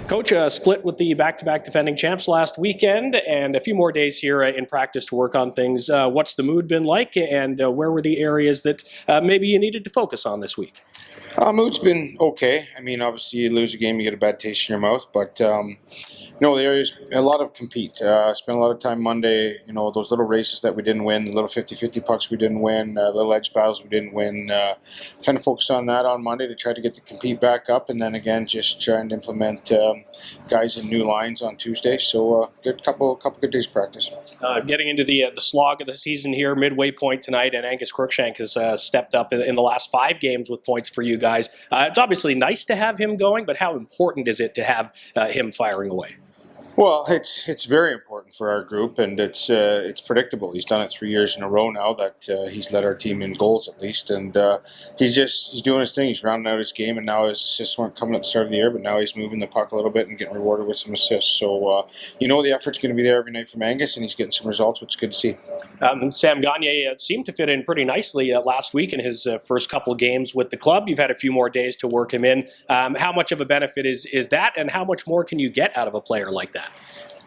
Coach, split with the back-to-back defending champs last weekend, and a few more days here in practice to work on things. What's the mood been like, and where were the areas that maybe you needed to focus on this week? Mood's been okay. I mean, obviously, you lose a game, you get a bad taste in your mouth. But the area's a lot of compete. Spent a lot of time Monday. Those little races that we didn't win, the little 50-50 pucks we didn't win, little edge battles we didn't win. Kind of focus on that on Monday to try to get the compete back up, and then again just trying to implement guys in new lines on Tuesday. So good couple good days of practice. Getting into the slog of the season here, midway point tonight, and Angus Crookshank has stepped up in the last 5 games with points for you guys. It's obviously nice to have him going, but how important is it to have him firing away? Well, it's very important for our group, and it's predictable. He's done it 3 years in a row now that he's led our team in goals at least, and he's doing his thing. He's rounding out his game, and now his assists weren't coming at the start of the year, but now he's moving the puck a little bit and getting rewarded with some assists. So the effort's going to be there every night from Angus, and he's getting some results, which is good to see. Sam Gagne seemed to fit in pretty nicely last week in his first couple of games with the club. You've had a few more days to work him in. How much of a benefit is that, and how much more can you get out of a player like that?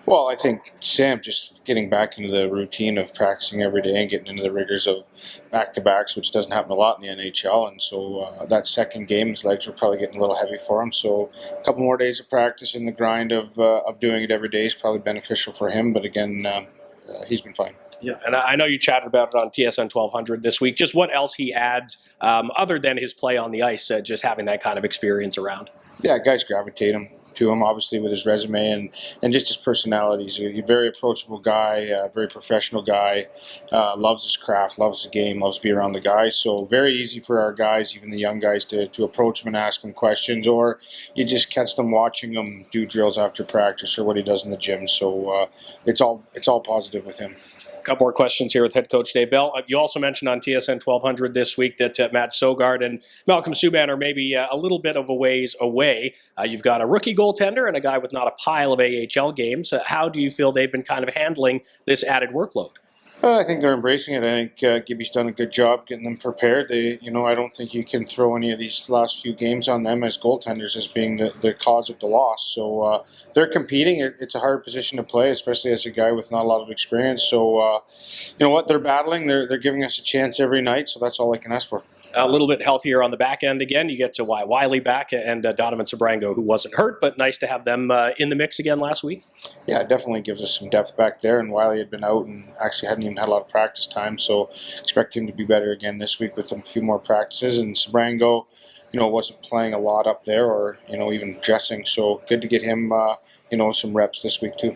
Well, I think Sam just getting back into the routine of practicing every day and getting into the rigors of back-to-backs, which doesn't happen a lot in the NHL. And so that second game, his legs were probably getting a little heavy for him. So a couple more days of practice in the grind of doing it every day is probably beneficial for him. But again, he's been fine. Yeah, and I know you chatted about it on TSN 1200 this week. Just what else he adds other than his play on the ice, just having that kind of experience around? Yeah, guys gravitate to him, obviously, with his resume and just his personality. He's a very approachable guy, very professional guy, loves his craft, loves the game, loves to be around the guys. So very easy for our guys, even the young guys, to approach him and ask him questions, or you just catch them watching him do drills after practice or what he does in the gym. So it's all positive with him. A couple more questions here with head coach Dave Bell. You also mentioned on TSN 1200 this week that Matt Sogard and Malcolm Subban are maybe a little bit of a ways away. You've got a rookie goaltender and a guy with not a pile of AHL games. How do you feel they've been kind of handling this added workload? I think they're embracing it. I think Gibby's done a good job getting them prepared. I don't think you can throw any of these last few games on them as goaltenders as being the cause of the loss. So they're competing. It's a hard position to play, especially as a guy with not a lot of experience. So they're battling. They're giving us a chance every night. So that's all I can ask for. A little bit healthier on the back end again. You get to Wiley back and Donovan Sabrango, who wasn't hurt, but nice to have them in the mix again last week. Yeah, it definitely gives us some depth back there. And Wiley had been out and actually hadn't even had a lot of practice time, so expect him to be better again this week with a few more practices. And Sabrango, wasn't playing a lot up there or even dressing, so good to get him some reps this week too.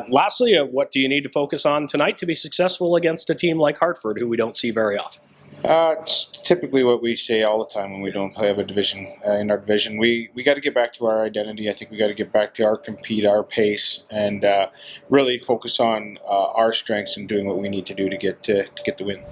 Lastly, what do you need to focus on tonight to be successful against a team like Hartford, who we don't see very often? It's typically what we say all the time when we don't have a division in our division. We got to get back to our identity. I think we got to get back to our compete, our pace, and really focus on our strengths and doing what we need to do to get the win.